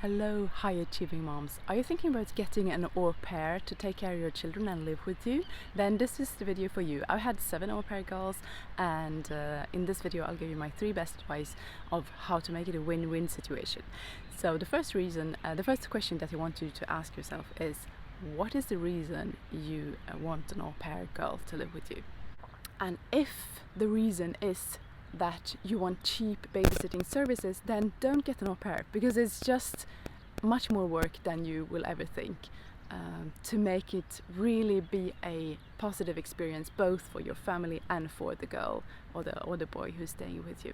Hello, high achieving moms. Are you thinking about getting an au pair to take care of your children and live with you? Then this is the video for you. I've had 7 au pair girls, and in this video I'll give you my 3 best advice of how to make it a win-win situation. So the first question that I want you to ask yourself is, what is the reason you want an au pair girl to live with you? And if the reason is that you want cheap babysitting services, then don't get an au pair, because it's just much more work than you will ever think to make it really be a positive experience both for your family and for the girl or the boy who's staying with you,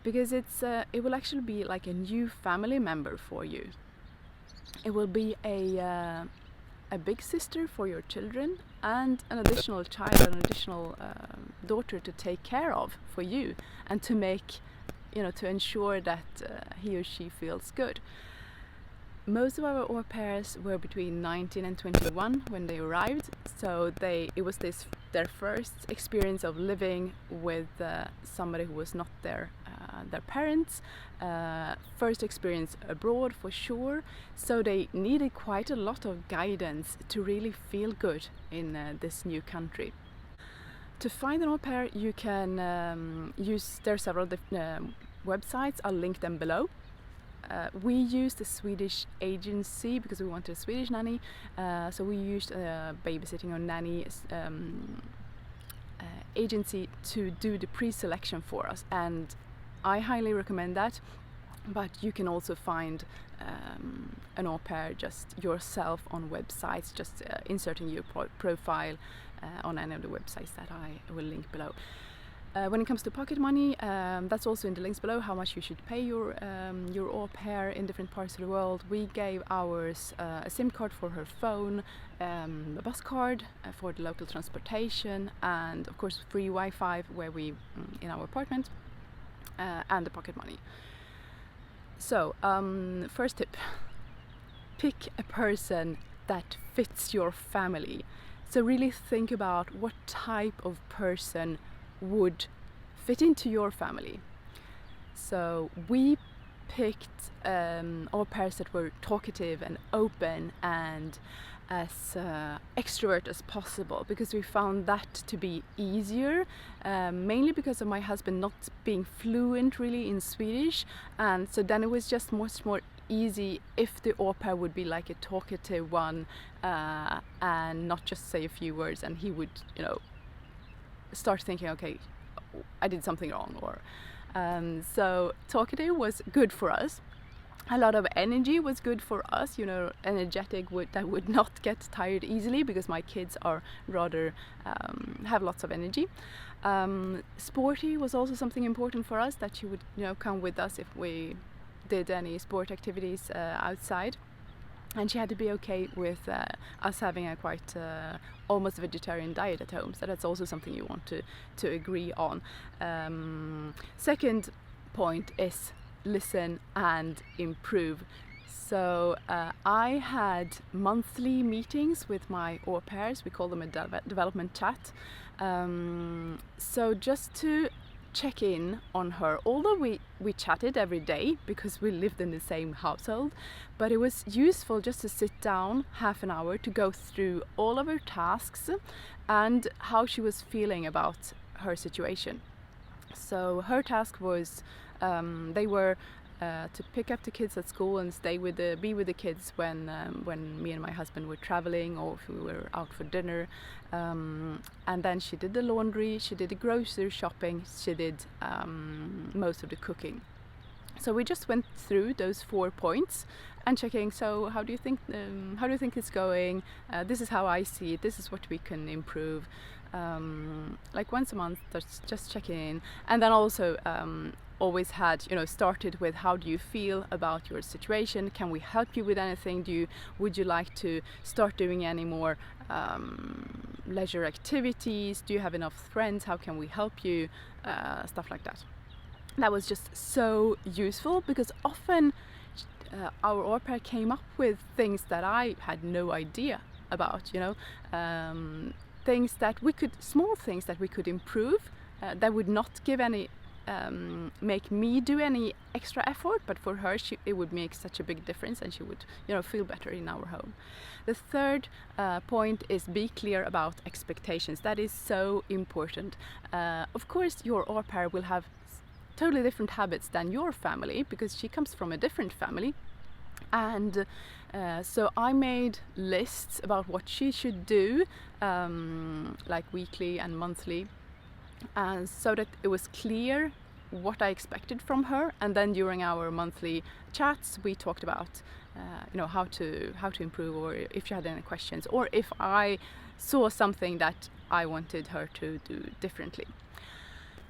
because it will actually be like a new family member for you. It will be a big sister for your children and an additional child, an additional daughter to take care of for you, and to make, to ensure that he or she feels good. Most of our au pairs were between 19 and 21 when they arrived, so it was their first experience of living with somebody who was not their parents, first experience abroad for sure, so they needed quite a lot of guidance to really feel good in this new country. To find an au pair, you can there are several different websites. I'll link them below. We used a Swedish agency because we wanted a Swedish nanny, so we used a babysitting or nanny agency to do the pre-selection for us, and I highly recommend that. But you can also find an au pair just yourself on websites, just inserting your profile on any of the websites that I will link below. When it comes to pocket money, that's also in the links below, how much you should pay your au pair in different parts of the world. We gave ours a SIM card for her phone, a bus card for the local transportation, and of course free Wi-Fi in our apartment, and the pocket money. So, first tip, pick a person that fits your family. So really think about what type of person would fit into your family. So we picked au pairs that were talkative and open and as extrovert as possible, because we found that to be easier, mainly because of my husband not being fluent really in Swedish, and so then it was just much more easy if the au pair would be like a talkative one and not just say a few words, and he would start thinking, okay, I did something wrong, or so talkative was good for us. A lot of energy was good for us, energetic, that would not get tired easily, because my kids are rather have lots of energy. Sporty was also something important for us, that she would come with us if we did any sport activities outside. And she had to be okay with us having a quite almost vegetarian diet at home, so that's also something you want to agree on. Second point is listen and improve. So I had monthly meetings with my au pairs. We call them a development chat. So just to check in on her, although we chatted every day because we lived in the same household, but it was useful just to sit down half an hour to go through all of her tasks and how she was feeling about her situation. So her task was they were to pick up the kids at school and be with the kids when me and my husband were traveling, or if we were out for dinner, and then she did the laundry, she did the grocery shopping, she did most of the cooking. So we just went through those 4 points and checking, so how do you think it's going, this is how I see it, this is what we can improve, like once a month, just checking in. And then also always had started with, how do you feel about your situation, can we help you with anything, would you like to start doing any more leisure activities, do you have enough friends, how can we help you, stuff like that. That was just so useful, because often our au pair came up with things that I had no idea about, small things that we could improve, that would not give any make me do any extra effort, but for her it would make such a big difference, and she would, you know, feel better in our home. The third point is be clear about expectations. That is so important. Of course, your au pair will have totally different habits than your family because she comes from a different family, and so I made lists about what she should do, like weekly and monthly, so that it was clear what I expected from her. And then during our monthly chats we talked about you know, how to improve, or if she had any questions, or if I saw something that I wanted her to do differently.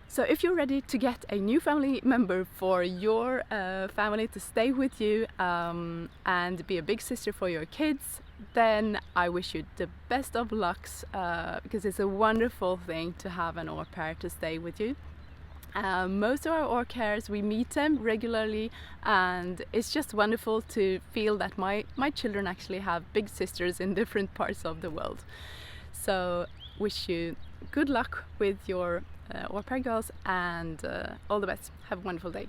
So if you're ready to get a new family member for your family to stay with you and be a big sister for your kids, then I wish you the best of lucks, because it's a wonderful thing to have an au pair to stay with you. Most of our au pairs, we meet them regularly, and it's just wonderful to feel that my children actually have big sisters in different parts of the world. So wish you good luck with your au pair girls, and all the best. Have a wonderful day.